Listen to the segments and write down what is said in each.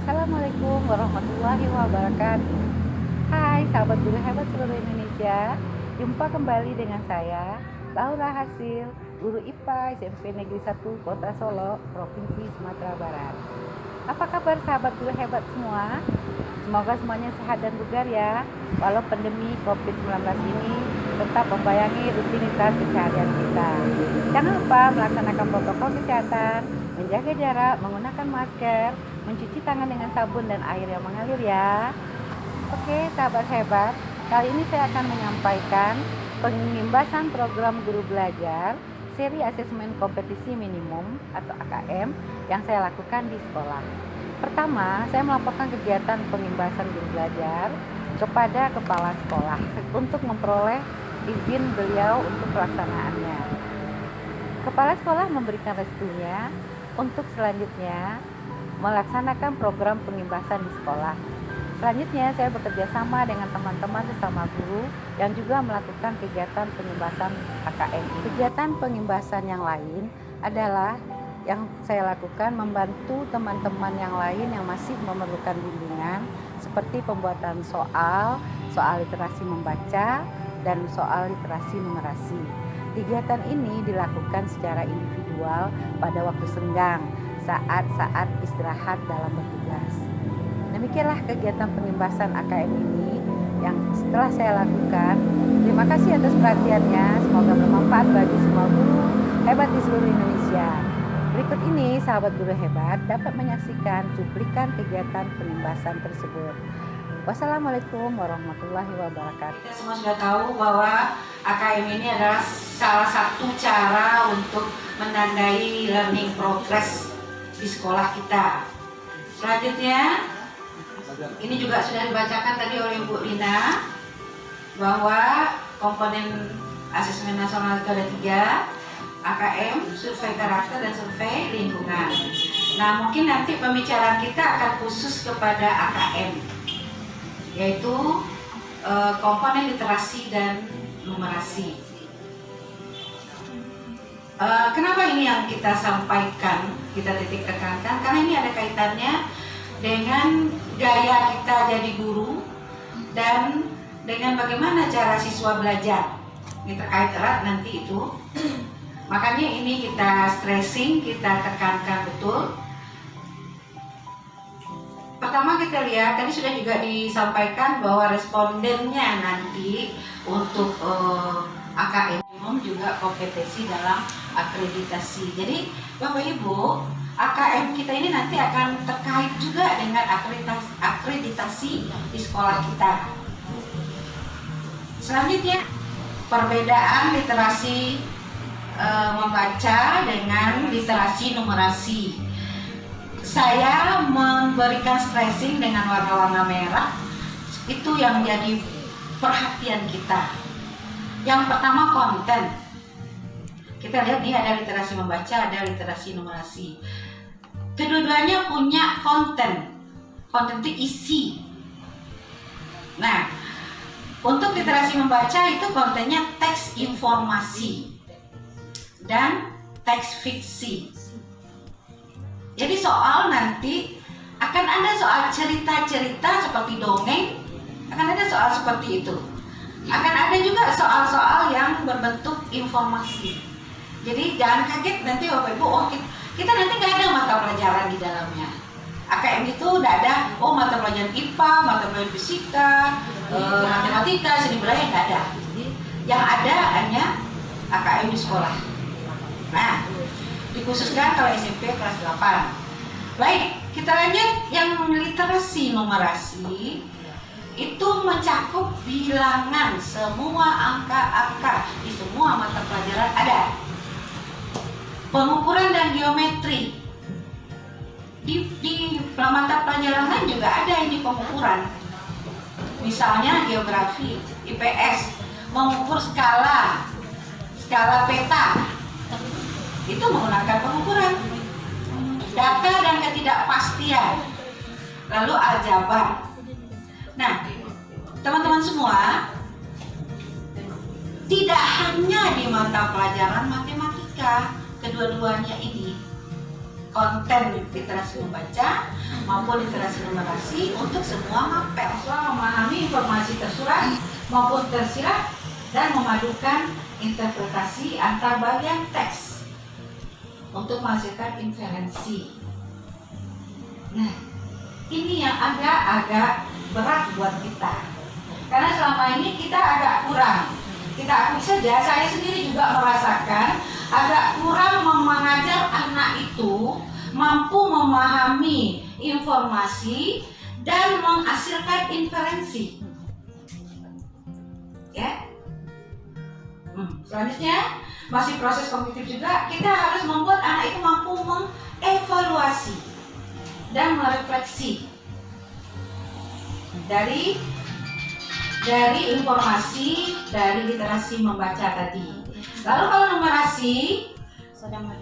Assalamualaikum warahmatullahi wabarakatuh. Hai sahabat guru hebat seluruh Indonesia. Jumpa kembali dengan saya, Laura Hasil, guru IPA SMP Negeri 1 Kota Solo, Provinsi Sumatera Barat. Apa kabar sahabat guru hebat semua? Semoga semuanya sehat dan bugar ya. Walau pandemi COVID-19 ini tetap membayangi rutinitas keseharian kita. Jangan lupa melaksanakan protokol kesehatan, menjaga jarak, menggunakan masker, mencuci tangan dengan sabun dan air yang mengalir ya. Oke sahabat hebat, kali ini saya akan menyampaikan pengimbasan program guru belajar seri asesmen kompetisi minimum atau AKM yang saya lakukan di sekolah. Pertama, saya melaporkan kegiatan pengimbasan guru belajar kepada kepala sekolah untuk memperoleh izin beliau untuk pelaksanaannya. Kepala sekolah memberikan restunya untuk selanjutnya melaksanakan program pengimbasan di sekolah. Selanjutnya saya bekerja sama dengan teman-teman sesama guru yang juga melakukan kegiatan pengimbasan AKM. Kegiatan pengimbasan yang lain adalah yang saya lakukan membantu teman-teman yang lain yang masih memerlukan bimbingan seperti pembuatan soal literasi membaca, dan soal literasi numerasi. Kegiatan ini dilakukan secara individual pada waktu senggang, saat-saat istirahat dalam bertugas. Demikianlah kegiatan pengimbasan AKM ini yang setelah saya lakukan. Terima kasih atas perhatiannya. Semoga bermanfaat bagi semua guru hebat di seluruh Indonesia. Berikut ini sahabat guru hebat dapat menyaksikan cuplikan kegiatan pengimbasan tersebut. Wassalamualaikum warahmatullahi wabarakatuh. Kita semua sudah tahu bahwa AKM ini adalah salah satu cara untuk menandai learning progress di sekolah kita. Selanjutnya, ini juga sudah dibacakan tadi oleh Bu Lina bahwa komponen asesmen nasional itu ada 3, AKM, survei karakter, dan survei lingkungan. Nah, mungkin nanti pembicaraan kita akan khusus kepada AKM, yaitu komponen literasi dan numerasi. Kenapa ini yang kita sampaikan, kita titik tekankan? Karena ini ada kaitannya dengan gaya kita jadi guru dan dengan bagaimana cara siswa belajar. Ini terkait erat nanti itu. Makanya ini kita stressing, kita tekankan betul. Pertama kita lihat, tadi sudah juga disampaikan bahwa respondennya nanti untuk AKM juga kompetensi dalam akreditasi. Jadi Bapak Ibu, AKM kita ini nanti akan terkait juga dengan akreditasi di sekolah kita. Selanjutnya, perbedaan literasi membaca dengan literasi numerasi. Saya memberikan stressing dengan warna-warna merah. Itu yang jadi perhatian kita. Yang pertama konten. Kita lihat nih ada literasi membaca, ada literasi numerasi. Kedua-duanya punya konten. Konten itu isi. Nah, untuk literasi membaca itu kontennya teks informasi dan teks fiksi. Jadi soal nanti akan ada soal cerita-cerita seperti dongeng, akan ada soal seperti itu. Akan ada juga soal-soal yang berbentuk informasi. Jadi jangan kaget nanti Bapak Ibu, kita nanti nggak ada mata pelajaran di dalamnya. AKM itu udah ada, mata pelajaran IPA, mata pelajaran fisika, matematika, seni budaya, nggak ada. Jadi yang ada hanya AKM di sekolah. Nah, dikhususkan kalau SMP kelas 8. Baik, kita lanjut yang literasi numerasi. Itu mencakup bilangan, semua angka-angka di semua mata pelajaran ada. Pengukuran dan geometri. Di mata pelajaran lain juga ada ini pengukuran. Misalnya geografi, IPS, mengukur skala peta. Itu menggunakan pengukuran. Data dan ketidakpastian. Lalu aljabar. Nah, teman-teman semua, tidak hanya di mata pelajaran matematika, kedua-duanya ini konten literasi membaca maupun literasi numerasi untuk semua mapel, memahami informasi tersurat maupun tersirat dan memadukan interpretasi antar bagian teks untuk menghasilkan inferensi. Nah, ini yang agak berat buat kita, karena selama ini kita agak kurang. Kita akui saja, saya sendiri juga merasakan agak kurang mengajar anak itu mampu memahami informasi dan menghasilkan inferensi. Ya. Selanjutnya masih proses kognitif juga, kita harus membuat anak itu mampu mengevaluasi dan merefleksi dari informasi dari literasi membaca tadi. Lalu kalau numerasi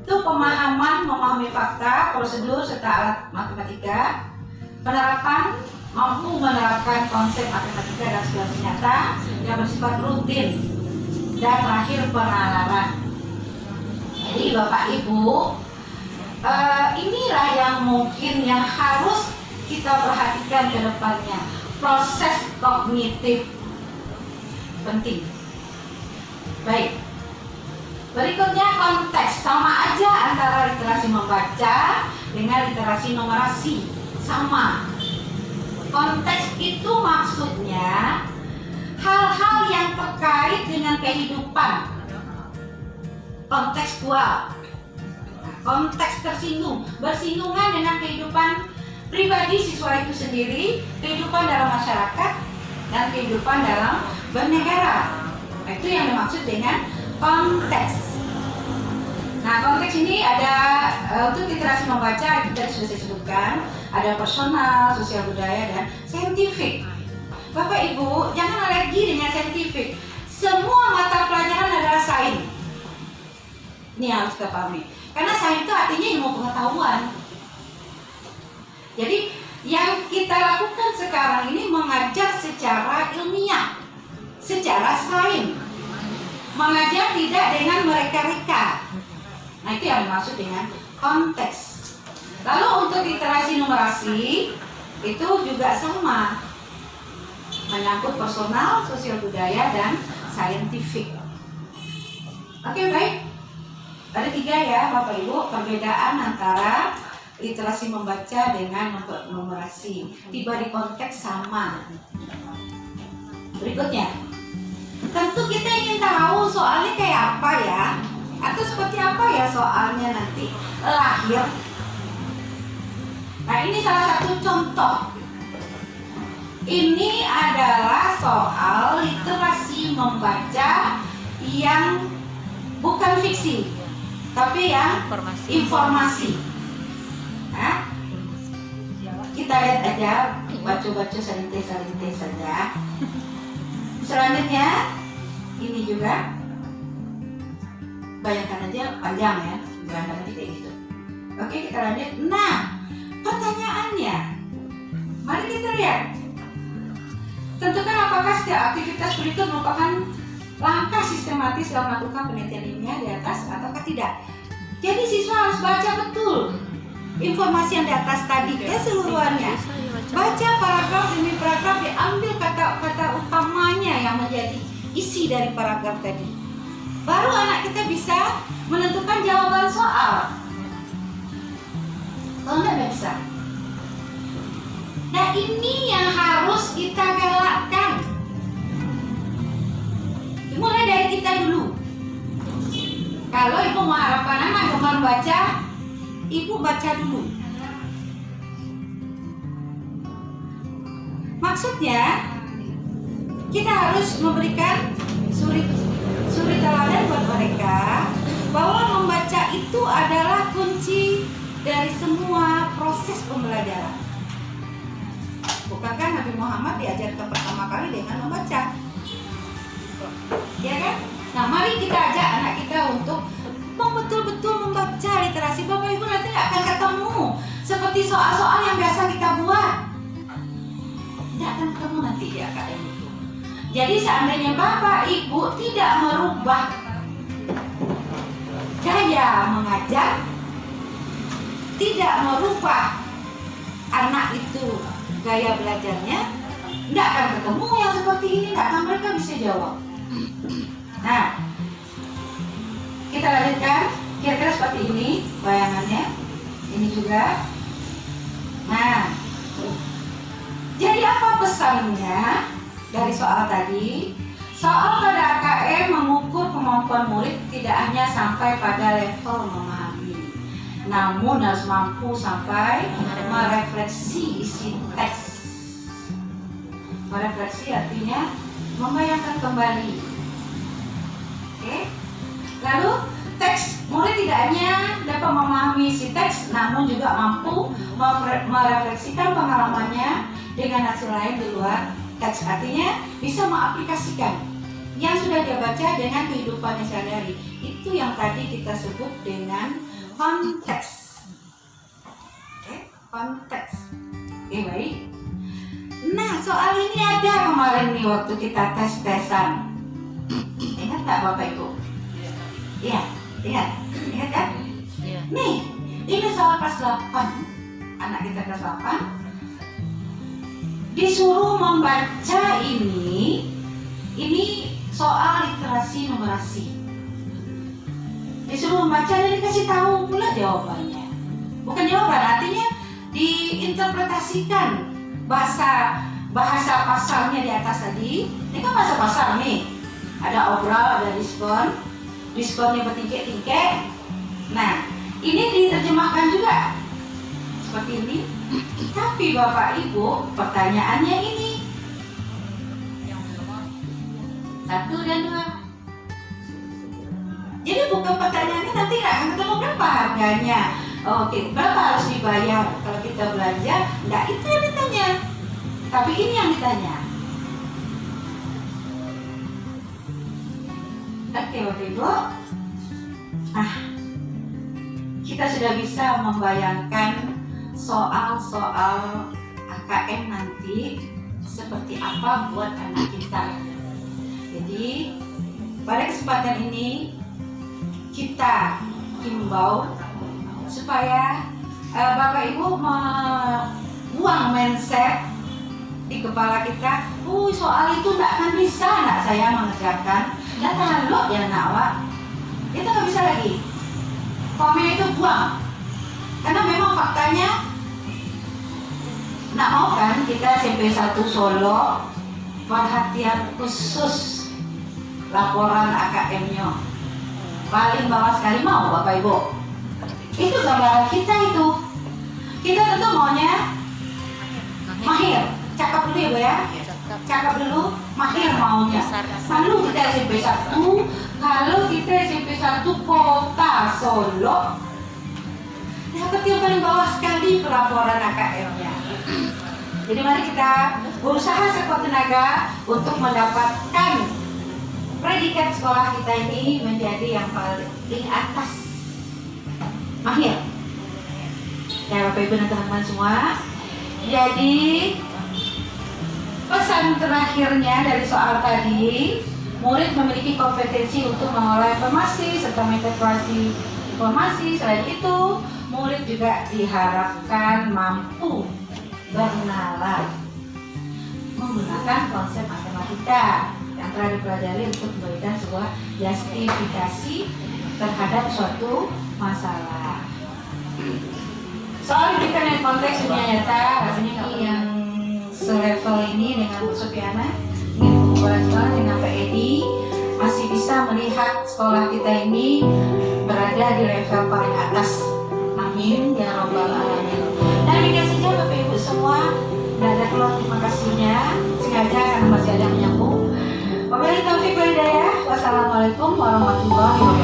itu pemahaman, memahami fakta, prosedur serta alat matematika, penerapan, mampu menerapkan konsep matematika dan situasi nyata yang bersifat rutin, dan terakhir penalaran. Jadi Bapak Ibu, inilah yang mungkin yang harus kita perhatikan ke depannya. Proses kognitif penting. Baik. Berikutnya konteks, sama aja antara literasi membaca dengan literasi numerasi, sama. Konteks itu maksudnya hal-hal yang terkait dengan kehidupan, kontekstual. Konteks tersinggung, bersinggungan dengan kehidupan pribadi siswa itu sendiri, kehidupan dalam masyarakat, dan kehidupan dalam bernegara. Nah, itu yang dimaksud dengan konteks. Nah, konteks ini ada untuk literasi membaca, kita sudah sebutkan, ada personal, sosial budaya, dan saintifik. Bapak Ibu, jangan alergi dengan saintifik. Semua mata pelajaran adalah sains. Ini harus kita pahami. Karena sains itu artinya ilmu pengetahuan. Jadi yang kita lakukan sekarang ini mengajar secara ilmiah, secara sains, mengajar tidak dengan mereka-reka. Nah, itu yang dimaksud dengan konteks. Lalu untuk literasi numerasi itu juga sama, menyangkut personal, sosial budaya, dan saintifik. Oke, baik. Ada 3 ya Bapak Ibu perbedaan antara literasi membaca dengan numerasi. Tiba di konteks sama. Berikutnya, tentu kita ingin tahu soalnya kayak apa ya, atau seperti apa ya soalnya nanti lahir. Nah, ini salah satu contoh. Ini adalah soal literasi membaca yang bukan fiksi, tapi yang informasi. Nah, kita lihat aja, baca-baca salintes saja. Selanjutnya, ini juga bayangkan aja panjang ya, bayangkan aja kayak gitu. Oke, kita lanjut. Nah, pertanyaannya, mari kita lihat. Tentukan apakah setiap aktivitas berikut merupakan langkah sistematis dalam melakukan penelitian ilmiah di atas ataukah tidak. Jadi siswa harus baca betul informasi yang di atas tadi keseluruhannya. Baca paragraf demi paragraf, diambil kata-kata utamanya yang menjadi isi dari paragraf tadi. Baru anak kita bisa menentukan jawaban soal. Kalau nggak bisa. Nah, ini yang harus kita galakkan. Mulai dari kita dulu. Kalau ibu mengharapkan anak gemar baca, ibu baca dulu. Maksudnya, kita harus memberikan suri teladan buat mereka bahwa membaca itu adalah kunci dari semua proses pembelajaran. Bukankah Nabi Muhammad diajarkan pertama kali dengan membaca? Ya kan? Nah, mari kita ajak anak kita untuk betul-betul membaca literasi. Bapak Ibu nanti akan ketemu seperti soal-soal yang biasa kita buat. Tidak akan ketemu nanti di AKM itu. Jadi seandainya Bapak Ibu tidak merubah gaya mengajar, tidak merubah anak itu gaya belajarnya, nggak akan ketemu yang seperti ini, nggak akan mereka bisa jawab. Nah, kita lanjutkan, kira-kira seperti ini bayangannya. Ini juga. Nah, jadi apa pesannya dari soal tadi? Soal pada AKM mengukur kemampuan murid tidak hanya sampai pada level memahami, namun harus mampu sampai merefleksi isi teks. Merefleksi artinya membayangkan kembali. Oke? Lalu teks, murid tidak hanya dapat memahami isi teks, namun juga mampu merefleksikan pengalamannya dengan hasil lain di luar teks. Artinya bisa mengaplikasikan yang sudah dia baca dengan kehidupannya sehari-hari. Itu yang tadi kita sebut dengan konteks. Oke, konteks. Oke, baik. Nah, soal ini ada kemarin nih waktu kita tes-tesan. Ingat nggak Bapak Ibu? Iya, ingat kan? Iya. Nih, ini soal kelas 8. Anak kita kelas 8 disuruh membaca ini soal literasi numerasi. Disuruh membaca dan dikasih tahu pula jawabannya. Bukan jawaban, artinya diinterpretasikan bahasa pasalnya di atas tadi. Ini kan bahasa pasal nih. Ada obral, ada diskon. Diskonnya bertingkat-tingkat. Nah, ini diterjemahkan juga seperti ini. Tapi Bapak Ibu, pertanyaannya ini 1 dan 2. Jadi bukan pertanyaannya nanti nggak akan ketemu berapa harganya. Oke, berapa harus dibayar kalau kita belanja? Nggak itu yang ditanya. Tapi ini yang ditanya. Oke Bapak Ibu. Kita sudah bisa membayangkan soal-soal AKM nanti seperti apa buat anak kita. Jadi pada kesempatan ini kita himbau supaya Bapak Ibu membuang mindset di kepala kita, soal itu nggak akan bisa anak saya mengerjakan. Dan kalau ya nak, itu nggak bisa lagi. Formnya itu buang. Karena memang faktanya, nak mau kan kita SMP 1 Solo perhatian khusus laporan AKM-nya paling bawah sekali, mau Bapak Ibu? Itu gambaran kita itu. Kita tentu maunya mahir, cakap dulu ya Bu ya. Cakap dulu, mahir maunya. Lalu kita SMP 1, kalau kita SMP 1 Kota Solo, dapat yang paling bawah sekali pelaporan AKM-nya. Jadi mari kita berusaha sekuat tenaga untuk mendapatkan predikat sekolah kita ini menjadi yang paling atas, mahir. Ya Bapak Ibu dan teman-teman semua. Jadi pesan terakhirnya dari soal tadi, murid memiliki kompetensi untuk mengolah informasi serta menginterpretasi informasi. Selain itu, murid juga diharapkan mampu bernalar menggunakan konsep matematika yang telah dipelajari untuk memberikan sebuah justifikasi terhadap suatu masalah. Soal diberikan dengan konteks dunia nyata, rasanya yang selevel ini dengan Bu Supiana ingin berkolaborasi dengan Pak Edi masih bisa melihat sekolah kita ini berada di level paling atas. Amin ya Rabbal Alamin. Dan demikian saja Bapak Ibu semua, tidak ada keluar terima kasihnya, sengaja karena masih ada yang menyambung. Wabillahi taufiq wal hidayah. Wassalamualaikum warahmatullahi wabarakatuh.